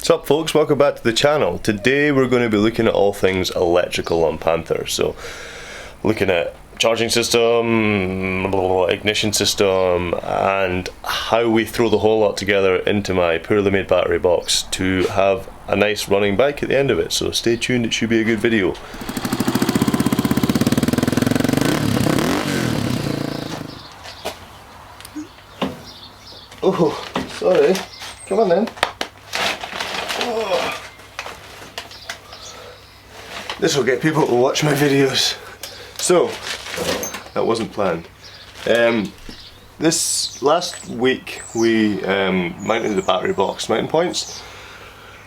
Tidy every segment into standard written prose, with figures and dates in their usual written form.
What's up folks, welcome back to the channel. Today we're going to be looking at all things electrical on Panther. So looking at charging system, ignition system, and how we throw the whole lot together into my poorly made battery box to have a nice running bike at the end of it. So stay tuned, it should be a good video. Oh, sorry. Come on then. This will get people to watch my videos. So, that wasn't planned. This last week we mounted the battery box mounting points.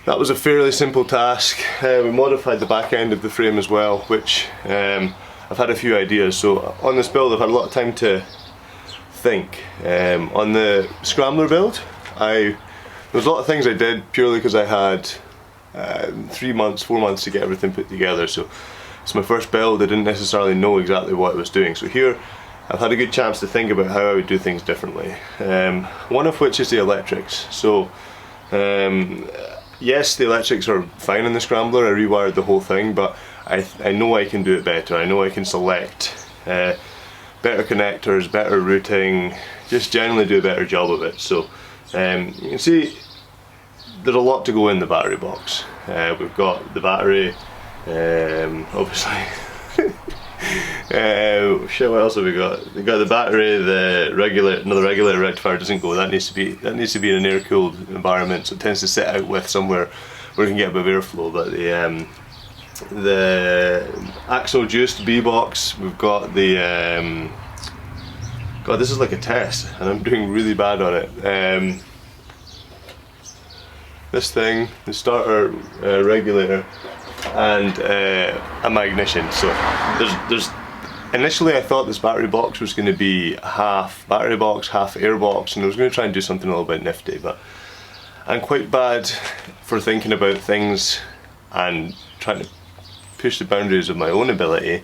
That was a fairly simple task. We modified the back end of the frame as well, which I've had a few ideas. So on this build I've had a lot of time to think. On the Scrambler build, there was a lot of things I did purely because I had 4 months to get everything put together. So it's my first build, I didn't necessarily know exactly what I was doing. So here I've had a good chance to think about how I would do things differently. One of which is the electrics. So yes, the electrics are fine in the Scrambler, I rewired the whole thing, but I know I can do it better. I know I can select better connectors, better routing, just generally do a better job of it. So you can see there's a lot to go in the battery box. We've got the battery, obviously. Shit, what else have we got? We've got the battery, another regulator rectifier doesn't go. That needs to be in an air-cooled environment, so it tends to sit out with somewhere where we can get a bit of airflow. But the axle juiced B-box, we've got the God, this is like a test, and I'm doing really bad on it. This thing, the starter regulator, and my ignition. So there's initially I thought this battery box was going to be half battery box, half air box, and I was going to try and do something a little bit nifty, but I'm quite bad for thinking about things and trying to push the boundaries of my own ability.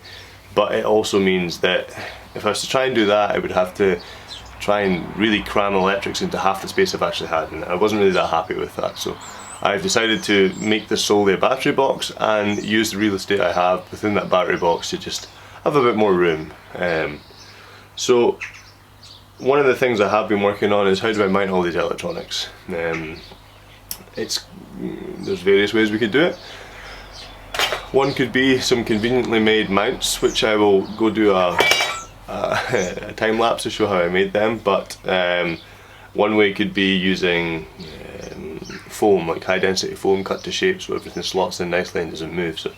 But it also means that if I was to try and do that, I would have to try and really cram electrics into half the space I've actually had, and I wasn't really that happy with that. So I've decided to make this solely a battery box and use the real estate I have within that battery box to just have a bit more room. So one of the things I have been working on is how do I mount all these electronics. There's various ways we could do it. One could be some conveniently made mounts, which I will go do a time lapse to show how I made them. But one way could be using foam, like high density foam cut to shape so everything slots in nicely and doesn't move. So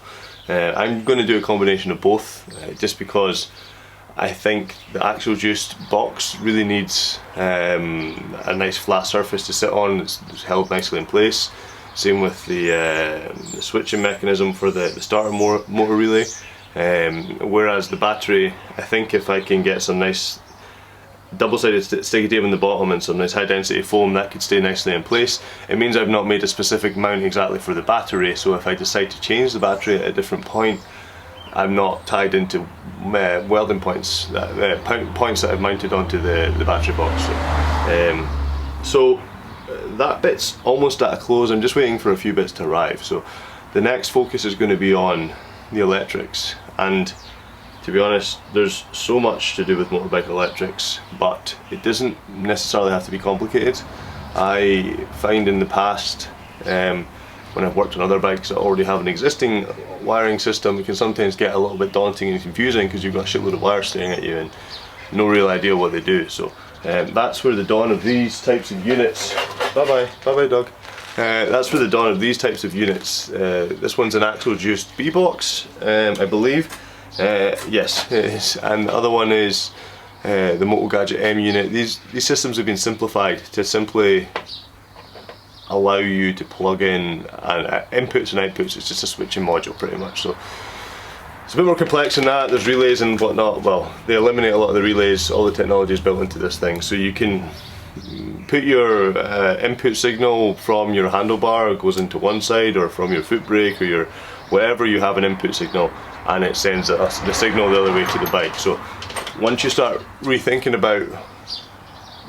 I'm going to do a combination of both, just because I think the axle juiced box really needs a nice flat surface to sit on. It's held nicely in place. Same with the switching mechanism for the starter motor relay. Whereas the battery, I think if I can get some nice double-sided sticky tape in the bottom and some nice high density foam, that could stay nicely in place. It means I've not made a specific mount exactly for the battery, so if I decide to change the battery at a different point, I'm not tied into welding points, points that I've mounted onto the battery box. So that bit's almost at a close. I'm just waiting for a few bits to arrive. So the next focus is going to be on the electrics, and to be honest, there's so much to do with motorbike electrics, but it doesn't necessarily have to be complicated. I find in the past, when I've worked on other bikes that already have an existing wiring system, it can sometimes get a little bit daunting and confusing because you've got a shitload of wires staring at you and no real idea what they do. So that's where the dawn of these types of units, bye bye dog. That's for the dawn of these types of units. This one's an axle juiced B-box, I believe. Yes, it is. And the other one is the Moto Gadget M unit. These systems have been simplified to simply allow you to plug in inputs and outputs. It's just a switching module pretty much. So it's a bit more complex than that. There's relays and whatnot. Well, they eliminate a lot of the relays. All the technology is built into this thing, so you can put your input signal from your handlebar, it goes into one side, or from your foot brake, or your wherever you have an input signal, and it sends the signal the other way to the bike. So once you start rethinking about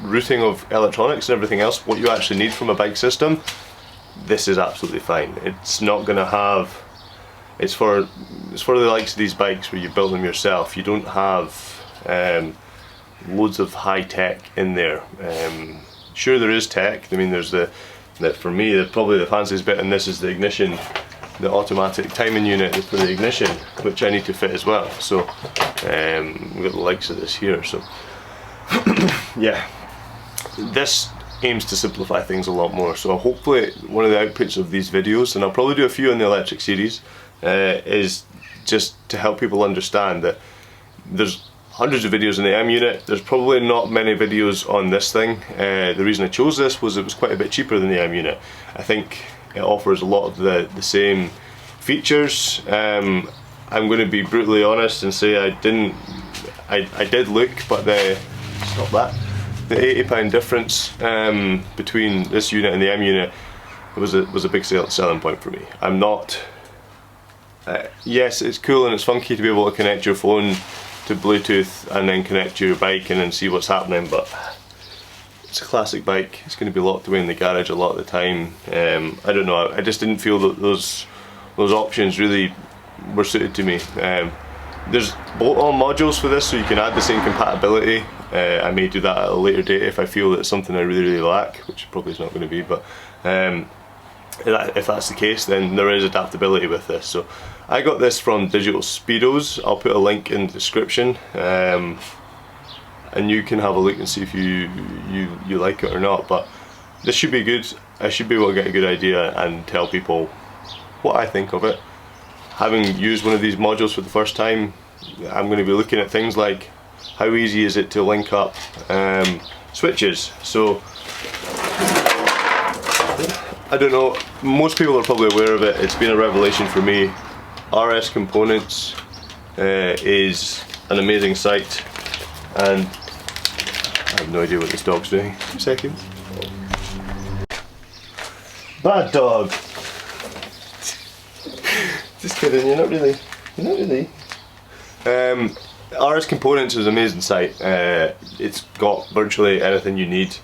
routing of electronics and everything else, what you actually need from a bike system, this is absolutely fine. It's not going to have, it's for the likes of these bikes where you build them yourself. You don't have loads of high tech in there. Sure, there is tech. I mean, there's for me, probably the fanciest bit in this is the ignition, the automatic timing unit for the ignition, which I need to fit as well. So we've got the likes of this here. So yeah, this aims to simplify things a lot more. So hopefully one of the outputs of these videos, and I'll probably do a few in the electric series, is just to help people understand that there's hundreds of videos in the M unit. There's probably not many videos on this thing. The reason I chose this was it was quite a bit cheaper than the M unit. I think it offers a lot of the same features. I'm going to be brutally honest and say I did look, but stop that. The £80 difference between this unit and the M unit was a big selling point for me. I'm not. Yes, it's cool and it's funky to be able to connect your phone to Bluetooth and then connect to your bike and then see what's happening, but it's a classic bike. It's going to be locked away in the garage a lot of the time. I don't know, I just didn't feel that those options really were suited to me. There's bolt-on modules for this, so you can add the same compatibility. I may do that at a later date if I feel that it's something I really lack, which probably is not going to be, but if that's the case, then there is adaptability with this. So I got this from Digital Speedos. I'll put a link in the description, and you can have a look and see if you like it or not. But this should be good. I should be able to get a good idea and tell people what I think of it. Having used one of these modules for the first time, I'm going to be looking at things like how easy is it to link up switches. So I don't know, most people are probably aware of it. It's been a revelation for me. RS Components is an amazing site, and I have no idea what this dog's doing. 2 seconds. Bad dog. Just kidding, you're not really. RS Components is an amazing site. It's got virtually anything you need.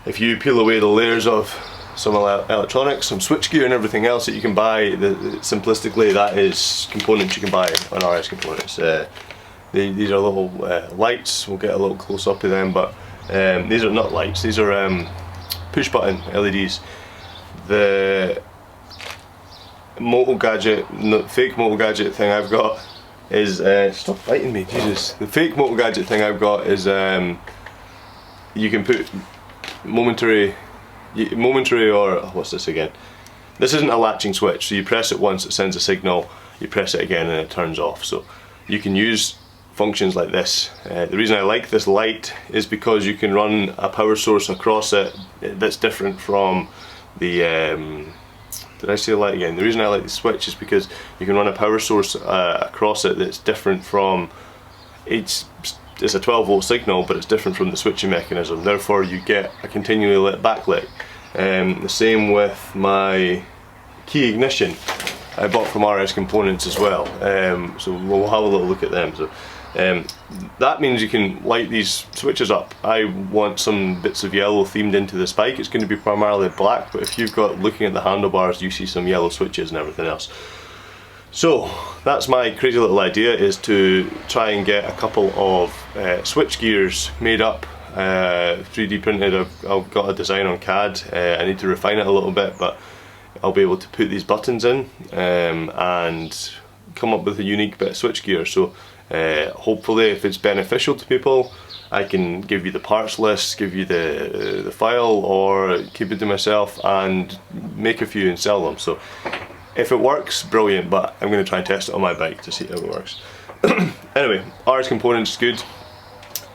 If you peel away the layers of some electronics, some switchgear and everything else that you can buy, simplistically that is components you can buy on RS Components. These are little lights. We'll get a little close up of them, but these are not lights, these are push button LEDs. The fake Moto Gadget thing I've got is stop biting me, Jesus. The fake Moto Gadget thing I've got is you can put momentary, or what's this again? This isn't a latching switch, so you press it once, it sends a signal, you press it again and it turns off. So you can use functions like this. The reason I like this light is because you can run a power source across it that's different from the did I say light again? The reason I like the switch is because you can run a power source across it that's different from, it's a 12 volt signal, but it's different from the switching mechanism. Therefore you get a continually lit backlight. The same with my key ignition I bought from RS Components as well. So we'll have a little look at them. So that means you can light these switches up. I want some bits of yellow themed into this bike. It's going to be primarily black, but if you've got, looking at the handlebars, you see some yellow switches and everything else. So that's my crazy little idea, is to try and get a couple of switch gears made up, 3D printed. I've got a design on CAD. I need to refine it a little bit, but I'll be able to put these buttons in and come up with a unique bit of switch gear. So hopefully, if it's beneficial to people, I can give you the parts list, give you the file, or keep it to myself and make a few and sell them. So if it works, brilliant, but I'm going to try and test it on my bike to see how it works. Anyway, RS Components is good.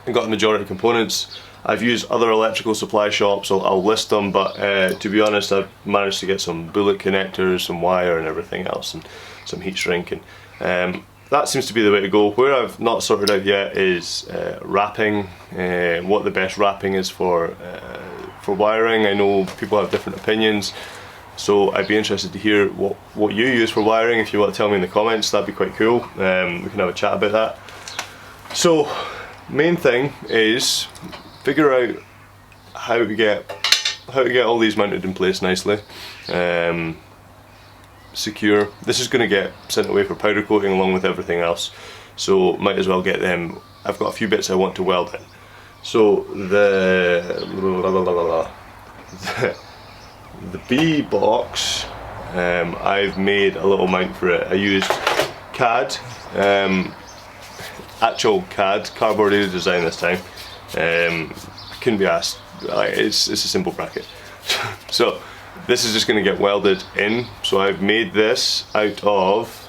I've got the majority of components. I've used other electrical supply shops, I'll list them, but to be honest, I've managed to get some bullet connectors, some wire and everything else, and some heat shrink, and that seems to be the way to go. Where I've not sorted out yet is wrapping, what the best wrapping is for wiring. I know people have different opinions, so I'd be interested to hear what you use for wiring. If you want to tell me in the comments, that'd be quite cool. We can have a chat about that. So main thing is figure out how to get how to get all these mounted in place nicely, secure. This is going to get sent away for powder coating along with everything else, so might as well get them. I've got a few bits I want to weld in. So the B box, I've made a little mount for it. I used CAD, actual CAD, cardboard design this time. Couldn't be asked. It's a simple bracket. So this is just going to get welded in. So I've made this out of,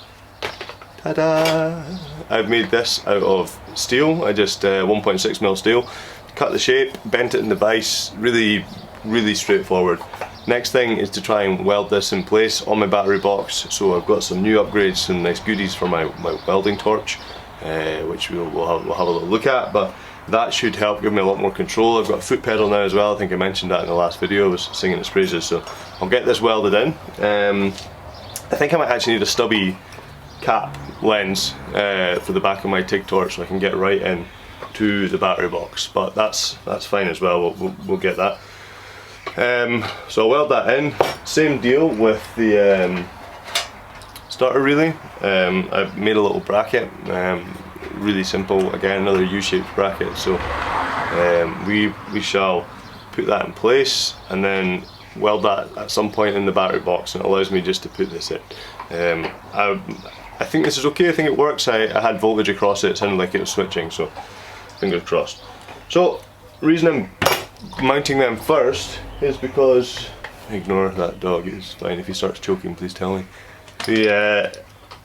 ta-da! I've made this out of steel. I just 1.6mm steel. Cut the shape, bent it in the vise. Really straightforward. Next thing is to try and weld this in place on my battery box. So I've got some new upgrades, some nice goodies for my welding torch, which we'll have a little look at. But that should help give me a lot more control. I've got a foot pedal now as well. I think I mentioned that in the last video. I was singing its praises. So I'll get this welded in. I think I might actually need a stubby cap lens for the back of my TIG torch, so I can get right in to the battery box. But that's fine as well. We'll get that. So I'll weld that in. Same deal with the starter relay. I've made a little bracket. Really simple, again another U-shaped bracket, so we shall put that in place and then weld that at some point in the battery box, and it allows me just to put this in. I think this is okay, I think it works. I had voltage across it, it sounded like it was switching, so fingers crossed. So reason I'm mounting them first is because, ignore that dog, it's fine. If he starts choking, please tell me.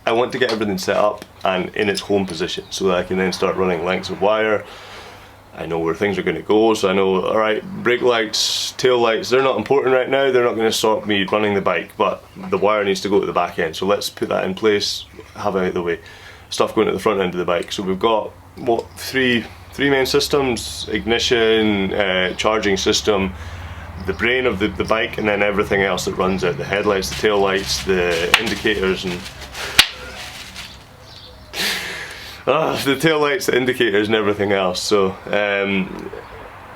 I want to get everything set up and in its home position so that I can then start running lengths of wire. I know where things are going to go, so I know, alright, brake lights, tail lights, they're not important right now, they're not going to stop me running the bike, but the wire needs to go to the back end, so let's put that in place, have it out of the way. Stuff going to the front end of the bike. So we've got, what, three main systems: ignition, charging system, the brain of the bike, and then everything else that runs it, the headlights, the tail lights, the indicators, and the tail lights, the indicators, and everything else. So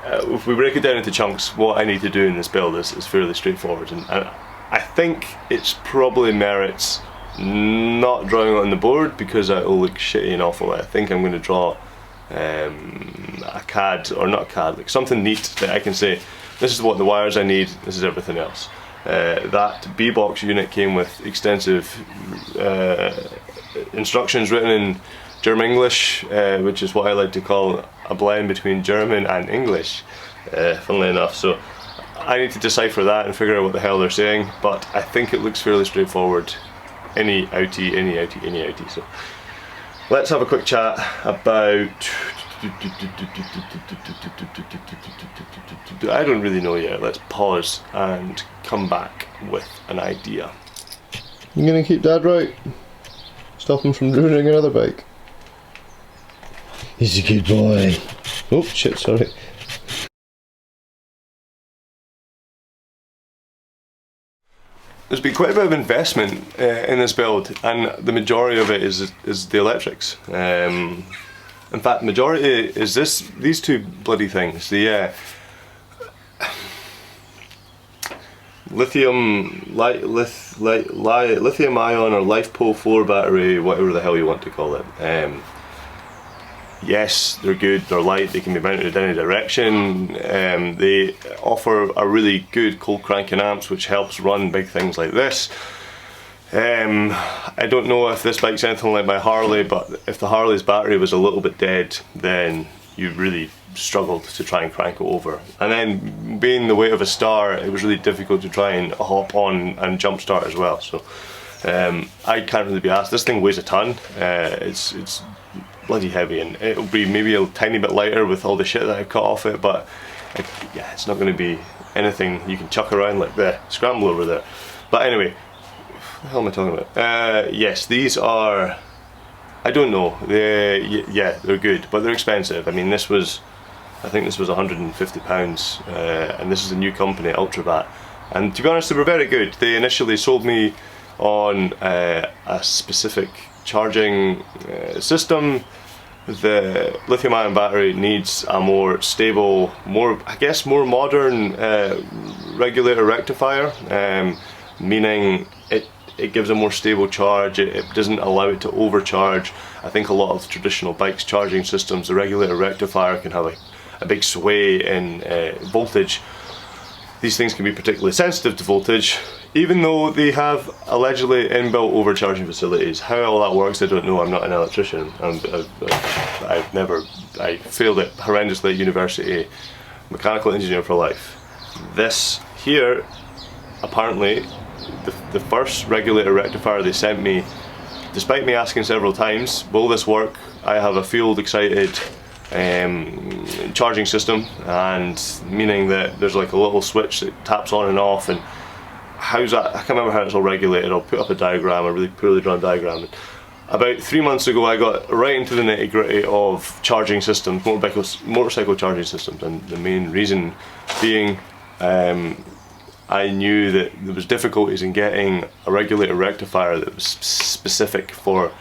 if we break it down into chunks, what I need to do in this build is fairly straightforward, and I think it's probably merits not drawing it on the board because it will look shitty and awful. I think I'm going to draw a CAD, or not a CAD, like something neat that I can say, this is what the wires I need, this is everything else. That B-box unit came with extensive instructions written in German English, which is what I like to call a blend between German and English, funnily enough. So I need to decipher that and figure out what the hell they're saying, but I think it looks fairly straightforward. Any outie, any outie, any outie. So let's have a quick chat about, I don't really know yet. Let's pause and come back with an idea. You gonna keep Dad right? Stop him from ruining another bike. He's a good boy. Oh shit, sorry. There's been quite a bit of investment in this build, and the majority of it is the electrics. In fact, the majority is these two bloody things. The lithium ion or LiFePO 4 battery, whatever the hell you want to call it. Yes, they're good, they're light, they can be mounted in any direction. They offer a really good cold cranking amps, which helps run big things like this. I don't know if this bike's anything like my Harley, but if the Harley's battery was a little bit dead, then you really struggled to try and crank it over. And then being the weight of a Star, it was really difficult to try and hop on and jump start as well. So I can't really be asked. This thing weighs a ton. It's bloody heavy, and it'll be maybe a tiny bit lighter with all the shit that I've cut off it, but yeah, it's not going to be anything you can chuck around like the scramble over there. But anyway, what the hell am I talking about? Yes, these are, I don't know, yeah, they're good, but they're expensive. I mean, I think this was £150, and this is a new company, Ultravat, and to be honest, they were very good. They initially sold me on a specific charging system, the lithium-ion battery needs a more stable, more modern regulator rectifier, meaning it gives a more stable charge. It doesn't allow it to overcharge. I think a lot of traditional bikes charging systems, the regulator rectifier can have a big sway in voltage. These things can be particularly sensitive to voltage, even though they have allegedly inbuilt overcharging facilities. How all that works, I don't know. I'm not an electrician. I failed it horrendously at university. Mechanical engineer for life. This here, apparently, the first regulator rectifier they sent me, despite me asking several times, will this work? I have a field excited charging system, and meaning that there's like a little switch that taps on and off, and how's that? I can't remember how it's all regulated. I'll put up a diagram, a really poorly drawn diagram. About 3 months ago I got right into the nitty gritty of charging systems, motorcycle charging systems, and the main reason being I knew that there was difficulties in getting a regulator rectifier that was specifically for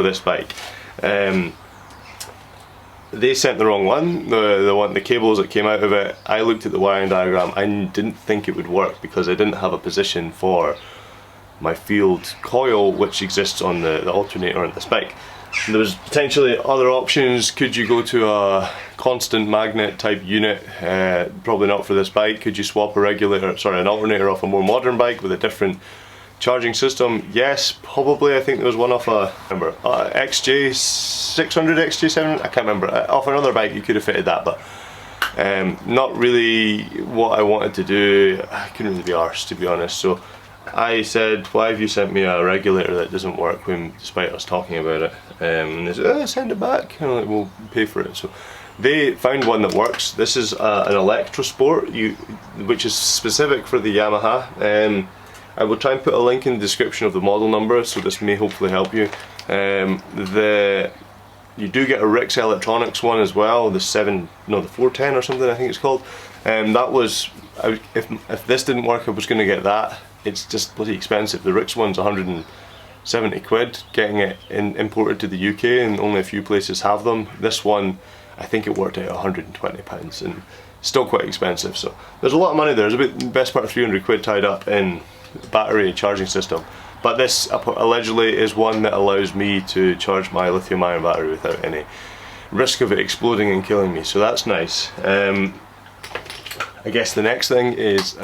this bike. They sent the wrong one. The cables that came out of it, I looked at the wiring diagram. I didn't think it would work because I didn't have a position for my field coil, which exists on the alternator on this bike. There was potentially other options. Could you go to a constant magnet type unit? Probably not for this bike. Could you swap an alternator off a more modern bike with a different charging system? Yes, probably. I think there was one off XJ600, XJ700, I can't remember. Off another bike you could have fitted that, but not really what I wanted to do. I couldn't really be arsed, to be honest. So I said, why have you sent me a regulator that doesn't work despite us talking about it? And they said, send it back, and I'm like, we'll pay for it. So they found one that works. This is an Electrosport, which is specific for the Yamaha. I will try and put a link in the description of the model number, so this may hopefully help you. You do get a Rix Electronics one as well, the 410 or something I think it's called. That was, if this didn't work I was going to get that. It's just bloody expensive. The Rix one's 170 quid, getting it imported to the UK, and only a few places have them. This one, I think it worked out 120 pounds, and still quite expensive. So there's a lot of money there. There's the best part of 300 quid tied up in battery charging system. But this allegedly is one that allows me to charge my lithium-ion battery without any risk of it exploding and killing me. So that's nice. I guess the next thing is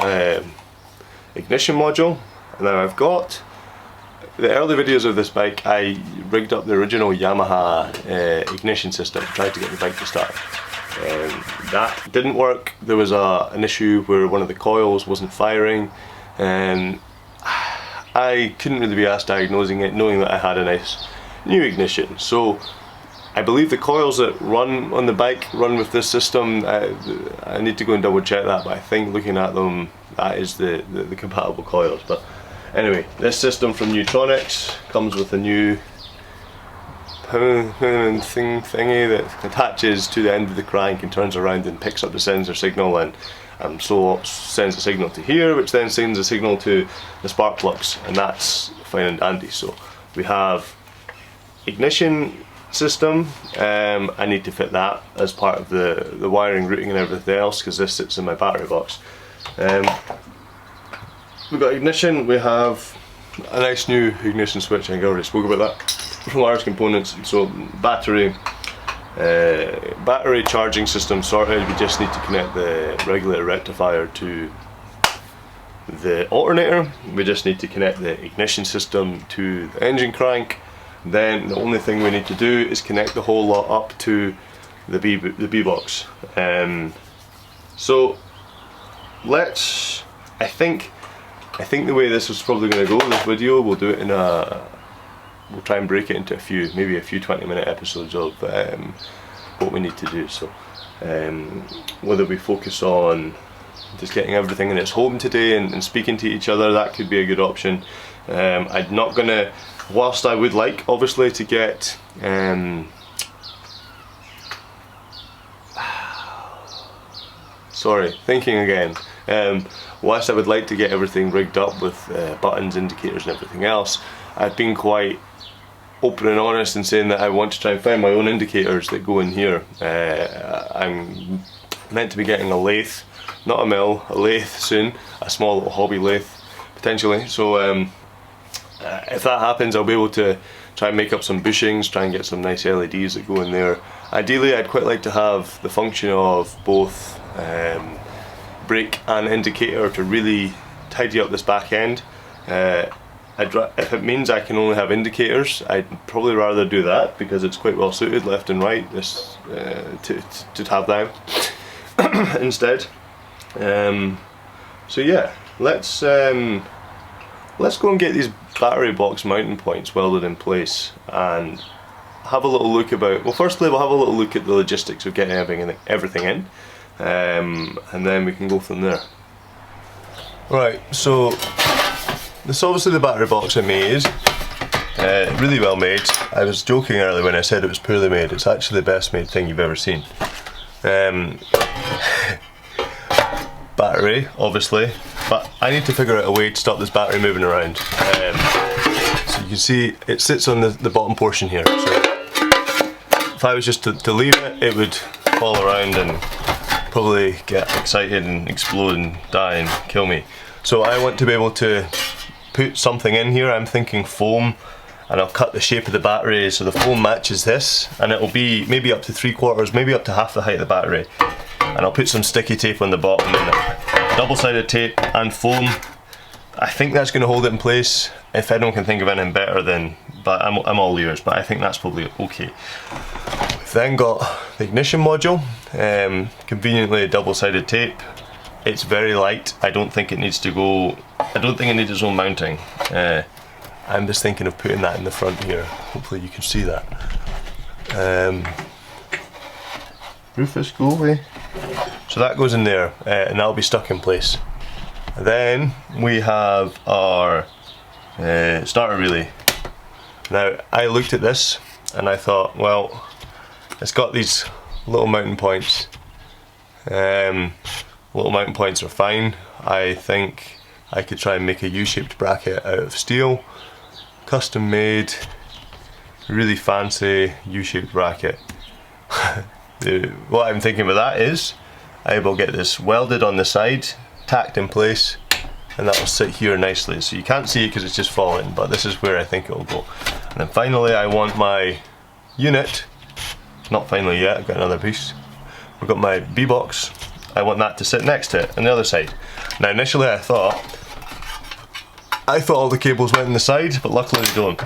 ignition module. Now I've got the early videos of this bike. I rigged up the original Yamaha ignition system, tried to get the bike to start. That didn't work. There was an issue where one of the coils wasn't firing, and I couldn't really be asked diagnosing it, knowing that I had a nice new ignition. So I believe the coils that run on the bike run with this system. I need to go and double check that, but I think looking at them, that is the compatible coils. But anyway, this system from Nutronics comes with a new thingy that attaches to the end of the crank and turns around and picks up the sensor signal, and so sends a signal to here, which then sends a signal to the spark plugs, and that's fine and dandy. So we have ignition system. I need to fit that as part of the wiring, routing and everything else, because this sits in my battery box. We've got ignition. We have a nice new ignition switch. I think I already spoke about that. From large components. So battery charging system sorted. We just need to connect the regulator rectifier to the alternator. We just need to connect the ignition system to the engine crank. Then the only thing we need to do is connect the whole lot up to the B box. So let's. I think the way this is probably going to go, this video, we'll do it in we'll try and break it into maybe a few 20-minute episodes of what we need to do. So whether we focus on just getting everything in its home today and speaking to each other, that could be a good option. I'm not gonna, whilst I would like obviously to get sorry, thinking again. Whilst I would like to get everything rigged up with buttons, indicators and everything else, I've been quite open and honest in saying that I want to try and find my own indicators that go in here. I'm meant to be getting a lathe, not a mill, a lathe soon, a small little hobby lathe potentially. So if that happens, I'll be able to try and make up some bushings, try and get some nice LEDs that go in there. Ideally, I'd quite like to have the function of both brake and indicator to really tidy up this back end. If it means I can only have indicators, I'd probably rather do that because it's quite well suited left and right this to have that instead. So yeah, let's go and get these battery box mounting points welded in place and have a little look about. Well, firstly, we'll have a little look at the logistics of getting everything in, and then we can go from there. Right, so this is obviously the battery box I made. Really well made. I was joking earlier when I said it was poorly made. It's actually the best made thing you've ever seen. Battery, obviously, but I need to figure out a way to stop this battery moving around. So you can see it sits on the bottom portion here. So if I was just to leave it, it would fall around and probably get excited and explode and die and kill me. So I want to be able to put something in here. I'm thinking foam, and I'll cut the shape of the battery so the foam matches this, and it'll be maybe up to 3/4, maybe up to half the height of the battery. And I'll put some sticky tape on the bottom and double-sided tape and foam. I think that's going to hold it in place. If anyone can think of anything better, then I'm all ears, but I think that's probably okay. We've then got the ignition module, conveniently double-sided tape. It's very light. I don't think it needs to go. I don't think it needs its own mounting. I'm just thinking of putting that in the front here. Hopefully you can see that. Rufus, go away. So that goes in there, and that'll be stuck in place. Then we have our starter relay. Now, I looked at this and I thought, well, it's got these little mounting points. Little mounting points are fine. I think I could try and make a U-shaped bracket out of steel, custom made, really fancy U-shaped bracket. What I'm thinking with that is I will get this welded on the side, tacked in place, and that will sit here nicely. So you can't see it because it's just falling, but this is where I think it will go. And then finally I want my unit, not finally yet, I've got another piece. We've got my B-box. I want that to sit next to it on the other side. Now initially I thought all the cables went in the side, but luckily they don't.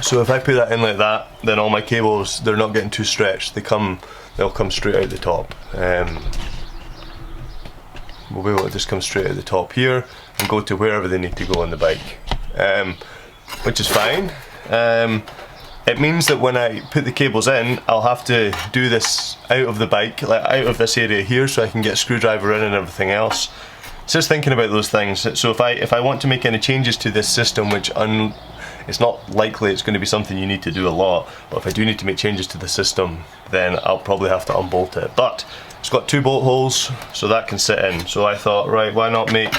So if I put that in like that, then all my cables, they're not getting too stretched. They'll come straight out the top. We'll be able to just come straight out the top here and go to wherever they need to go on the bike, which is fine. It means that when I put the cables in, I'll have to do this out of the bike, like out of this area here, so I can get a screwdriver in and everything else. So just thinking about those things. So if I want to make any changes to this system, which it's not likely it's going to be something you need to do a lot, but if I do need to make changes to the system, then I'll probably have to unbolt it. But it's got 2 bolt holes, so that can sit in. So I thought, right, why not make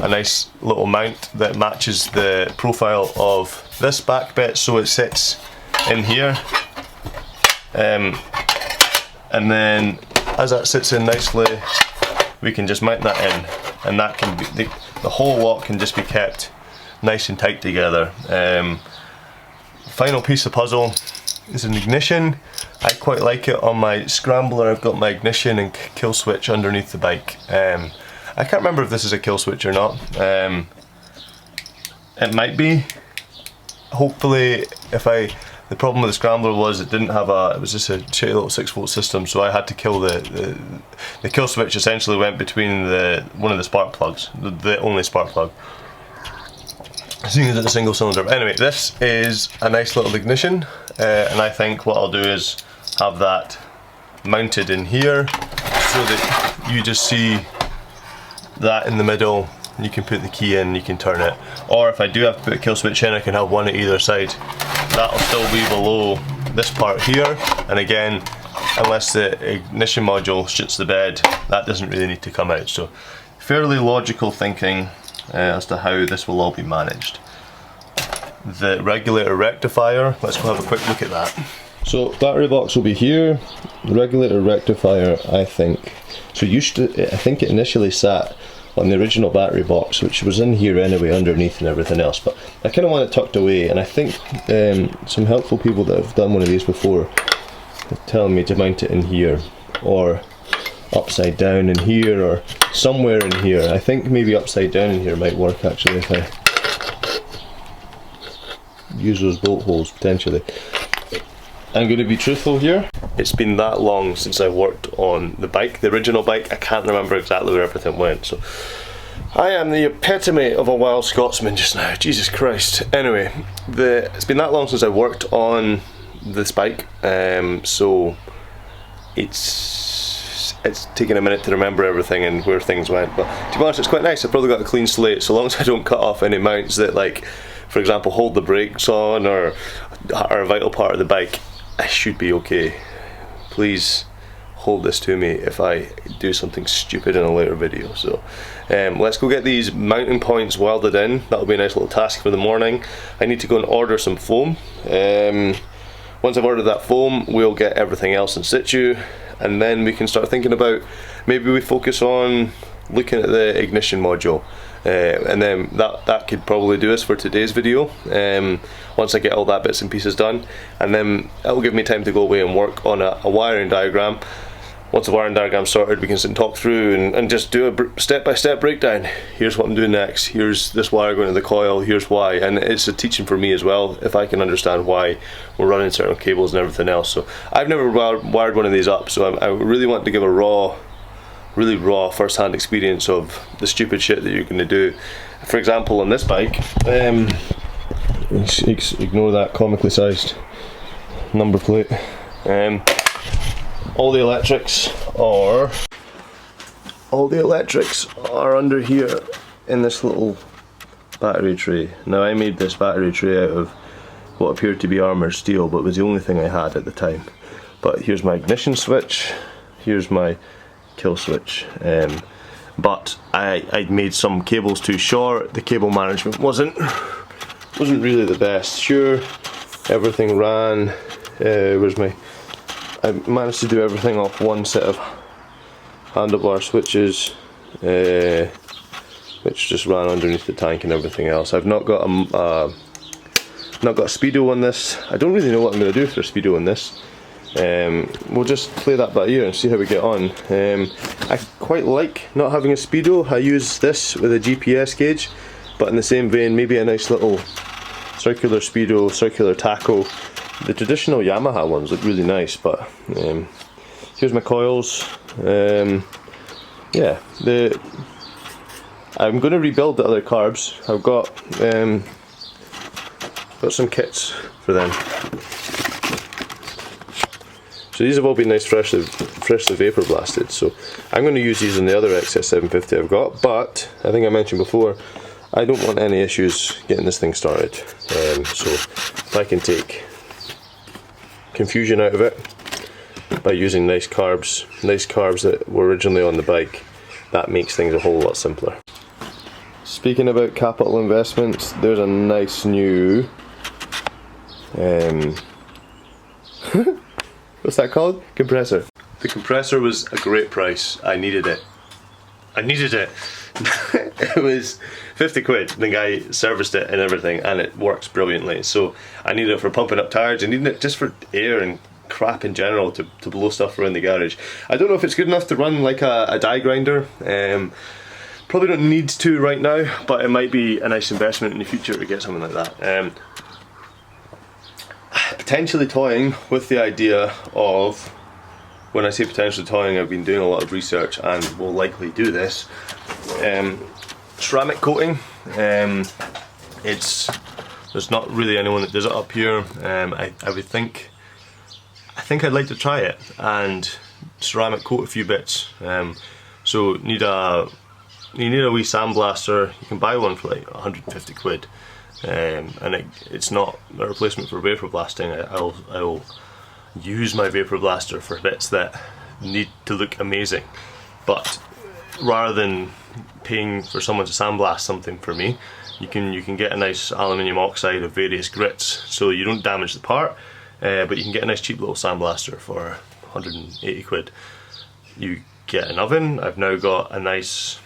a nice little mount that matches the profile of this back bit, so it sits in here, and then as that sits in nicely, we can just mount that in, and that can be the whole lot can just be kept nice and tight together. Final piece of puzzle is an ignition. I quite like it on my Scrambler. I've got my ignition and kill switch underneath the bike. I can't remember if this is a kill switch or not. It might be. Hopefully, the problem with the Scrambler was it was just a shitty little 6-volt system, so I had to kill the kill switch. Essentially went between one of the spark plugs, the only spark plug. Seeing as it's a single cylinder. But anyway, this is a nice little ignition, and I think what I'll do is have that mounted in here so that you just see that in the middle. You can put the key in, you can turn it, or if I do have to put a kill switch in, I can have one at either side. That'll still be below this part here, and again, unless the ignition module shits the bed, that doesn't really need to come out. So fairly logical thinking as to how this will all be managed. the regulator rectifier. Let's go have a quick look at that. So battery box will be here, the regulator rectifier I think. So I think it initially sat on the original battery box, which was in here anyway underneath and everything else, but I kind of want it tucked away, and I think some helpful people that have done one of these before are telling me to mount it in here, or upside down in here, or somewhere in here. I think maybe upside down in here might work actually if I use those bolt holes potentially. I'm going to be truthful here. It's been that long since I worked on the bike, the original bike. I can't remember exactly where everything went, so I am the epitome of a wild Scotsman just now, Jesus Christ. Anyway, it's been that long since I worked on this bike, so it's taken a minute to remember everything and where things went, but to be honest it's quite nice. I've probably got a clean slate, so long as I don't cut off any mounts that, like, for example, hold the brakes on or are a vital part of the bike. I should be okay. Please hold this to me if I do something stupid in a later video. So let's go get these mounting points welded in. That'll be a nice little task for the morning. I need to go and order some foam. Once I've ordered that foam, we'll get everything else in situ, and then we can start thinking about, maybe we focus on looking at the ignition module, and then that could probably do us for today's video. Once I get all that bits and pieces done, and then it'll give me time to go away and work on a wiring diagram. Once the wiring diagram's sorted, we can sit and talk through and just do a step-by-step breakdown. Here's what I'm doing next, here's this wire going to the coil, here's why, and it's a teaching for me as well, if I can understand why we're running certain cables and everything else. So I've never wired one of these up, so I really want to give a really raw first-hand experience of the stupid shit that you're going to do. For example, on this bike, ignore that comically sized number plate. All the electrics are under here in this little battery tray. Now, I made this battery tray out of what appeared to be armoured steel, but it was the only thing I had at the time. But here's my ignition switch, here's my kill switch, but I'd made some cables too short. The cable management wasn't really the best. Sure, everything ran. I managed to do everything off one set of handlebar switches, which just ran underneath the tank and everything else. I've not got a speedo on this. I don't really know what I'm going to do for a speedo on this. We'll just play that by ear and see how we get on. I quite like not having a speedo. I use this with a GPS gauge, but in the same vein, maybe a nice little circular speedo, circular tacho. The traditional Yamaha ones look really nice, but here's my coils. Yeah, I'm going to rebuild the other carbs. I've got some kits for them. So these have all been nice, freshly vapor blasted. So I'm going to use these in the other XS750 I've got, but I think I mentioned before, I don't want any issues getting this thing started. So if I can take confusion out of it by using nice carbs that were originally on the bike, that makes things a whole lot simpler. Speaking about capital investments, there's a nice new what's that called? Compressor. The compressor was a great price. I needed it. It was 50 quid. The guy serviced it and everything, and it works brilliantly. So I needed it for pumping up tires. I needed it just for air and crap in general to blow stuff around the garage. I don't know if it's good enough to run like a die grinder. Probably don't need to right now, but it might be a nice investment in the future to get something like that. Potentially toying with the idea of, when I say potentially toying, I've been doing a lot of research and will likely do this. Ceramic coating. There's not really anyone that does it up here. I think I'd like to try it and ceramic coat a few bits. So you need a wee sandblaster. You can buy one for like 150 quid. And it's not a replacement for vapor blasting. I'll use my vapor blaster for bits that need to look amazing, but rather than paying for someone to sandblast something for me, you can get a nice aluminium oxide of various grits, so you don't damage the part, but you can get a nice cheap little sandblaster for 180 quid. You get an oven. I've now got a nice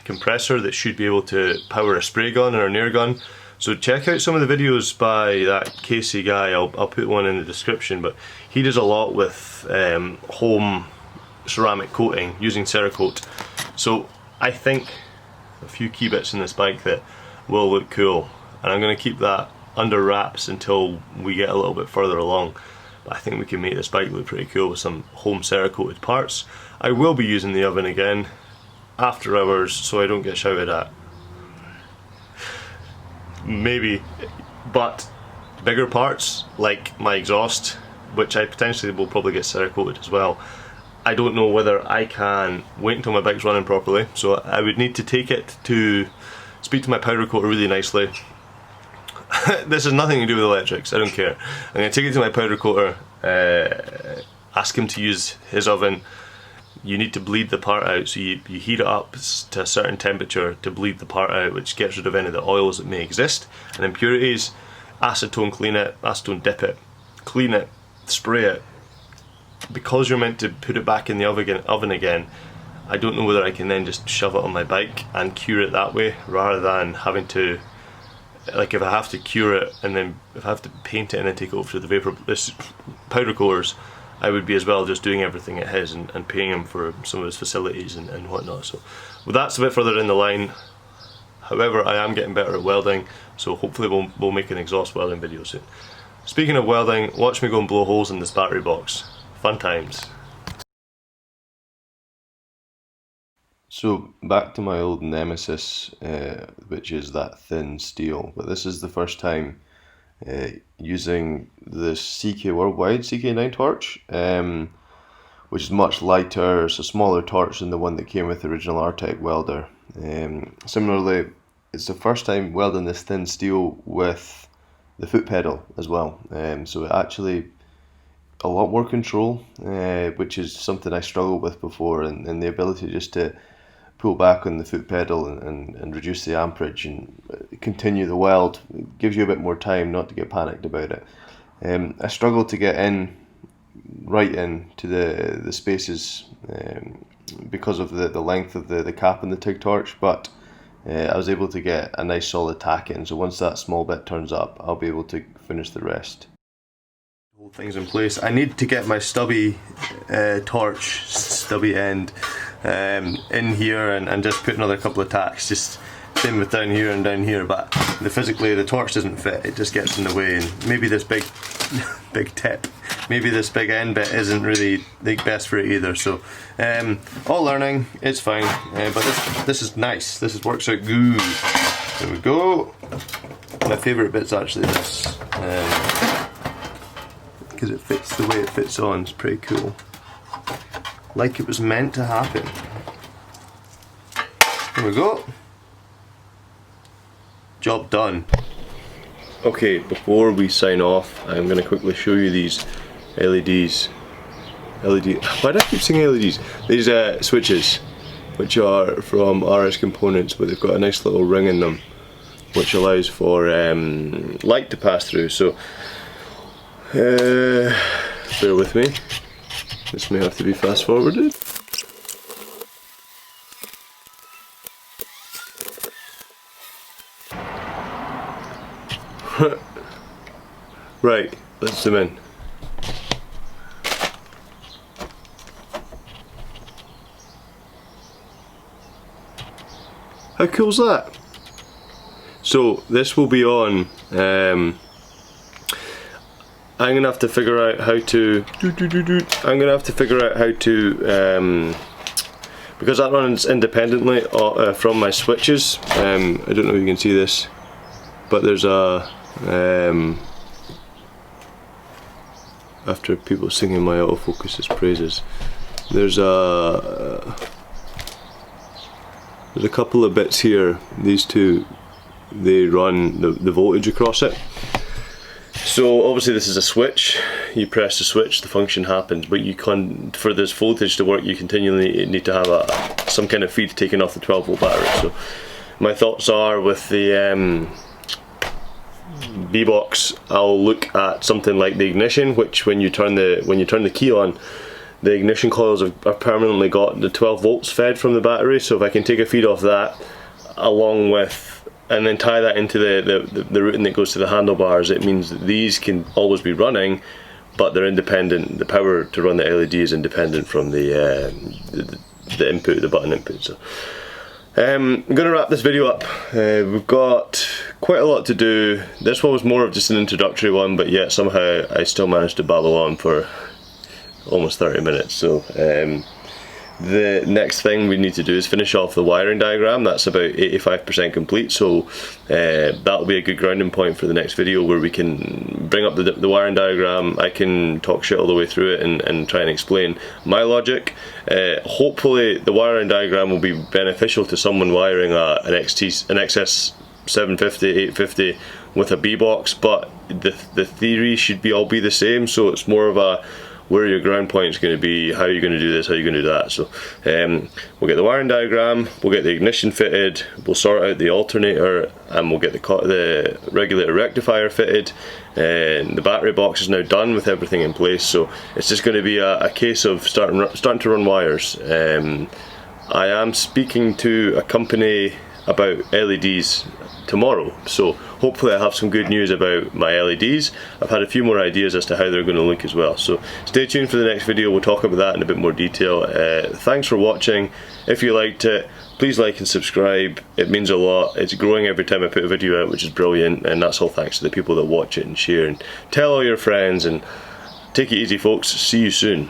compressor that should be able to power a spray gun or an air gun. So check out some of the videos by that Casey guy. I'll put one in the description, but he does a lot with home ceramic coating using Cerakote. So I think a few key bits in this bike that will look cool, and I'm going to keep that under wraps until we get a little bit further along. But I think we can make this bike look pretty cool with some home Cerakoted parts. I will be using the oven again after hours so I don't get shouted at. Maybe, but bigger parts like my exhaust, which I potentially will probably get Cerakoted as well, I don't know whether I can wait until my bike's running properly, so I would need to take it to speak to my powder coater really nicely. This has nothing to do with electrics, I don't care. I'm going to take it to my powder coater, ask him to use his oven. You need to bleed the part out, so you heat it up to a certain temperature to bleed the part out, which gets rid of any of the oils that may exist and impurities. Acetone clean it, acetone dip it, clean it, spray it. Because you're meant to put it back in the oven again, I don't know whether I can then just shove it on my bike and cure it that way, rather than having to, like, if I have to cure it and then if I have to paint it and then take it over to the powder coaters, I would be as well just doing everything at his and paying him for some of his facilities and whatnot. So well, that's a bit further in the line. However, I am getting better at welding, so hopefully we'll make an exhaust welding video soon. Speaking of welding, watch me go and blow holes in this battery box. Fun times. So back to my old nemesis, which is that thin steel, but this is the first time using the CK Worldwide CK9 torch, which is much lighter. It's a smaller torch than the one that came with the original Artec welder. Similarly, it's the first time welding this thin steel with the foot pedal as well, so it actually a lot more control, which is something I struggled with before, and the ability just to pull back on the foot pedal and reduce the amperage and continue the weld. It gives you a bit more time not to get panicked about it. I struggled to get right into the spaces because of the length of the cap in the TIG torch, but I was able to get a nice solid tack in, so once that small bit turns up, I'll be able to finish the rest. Hold things in place. I need to get my stubby torch, stubby end in here and just put another couple of tacks, just same with down here and down here, but physically the torch doesn't fit, it just gets in the way, and maybe this big tip, maybe this big end bit isn't really the best for it either, so all learning, it's fine, but this is nice, works out good. There we go. My favourite bit's actually this, because it fits the way it fits on. It's pretty cool, like it was meant to happen. There we go, job done. Okay, before we sign off, I'm going to quickly show you these LEDs. Why do I keep saying LEDs? These switches, which are from RS Components, but they've got a nice little ring in them, which allows for light to pass through. So bear with me, this may have to be fast forwarded. Right, let's zoom in. How cool is that? So this will be on. I'm gonna have to figure out how to. Because that runs independently from my switches. I don't know if you can see this, but there's a. After people singing my autofocus's praises, there's a couple of bits here. These two, they run the voltage across it. So obviously this is a switch. You press the switch, the function happens, but you can, for this voltage to work, you continually need to have some kind of feed taken off the 12 volt battery. So my thoughts are, with the B-Box, I'll look at something like the ignition, which when you turn the key on, the ignition coils are permanently got the 12 volts fed from the battery. So if I can take a feed off that, along with, and then tie that into the routing that goes to the handlebars, it means that these can always be running, but they're independent. The power to run the LED is independent from the input, the button input. So I'm going to wrap this video up. We've got quite a lot to do. This one was more of just an introductory one, but yet somehow I still managed to babble on for almost 30 minutes. So the next thing we need to do is finish off the wiring diagram. That's about 85% complete, so that'll be a good grounding point for the next video, where we can bring up the wiring diagram. I can talk shit all the way through it and try and explain my logic. Hopefully the wiring diagram will be beneficial to someone wiring an XS 750, 850 with a B-Box, but the theory should all be the same. So it's more of a, where your ground point is going to be, how you're going to do this, how you're going to do that. So we'll get the wiring diagram, we'll get the ignition fitted, we'll sort out the alternator, and we'll get the regulator rectifier fitted. And the battery box is now done with everything in place, so it's just going to be a case of starting to run wires. I am speaking to a company about LEDs tomorrow, so hopefully I have some good news about my LEDs. I've had a few more ideas as to how they're going to look as well, so stay tuned for the next video. We'll talk about that in a bit more detail. Thanks for watching. If you liked it, please like and subscribe. It means a lot. It's growing every time I put a video out, which is brilliant, and that's all thanks to the people that watch it and share and tell all your friends. And take it easy, folks. See you soon.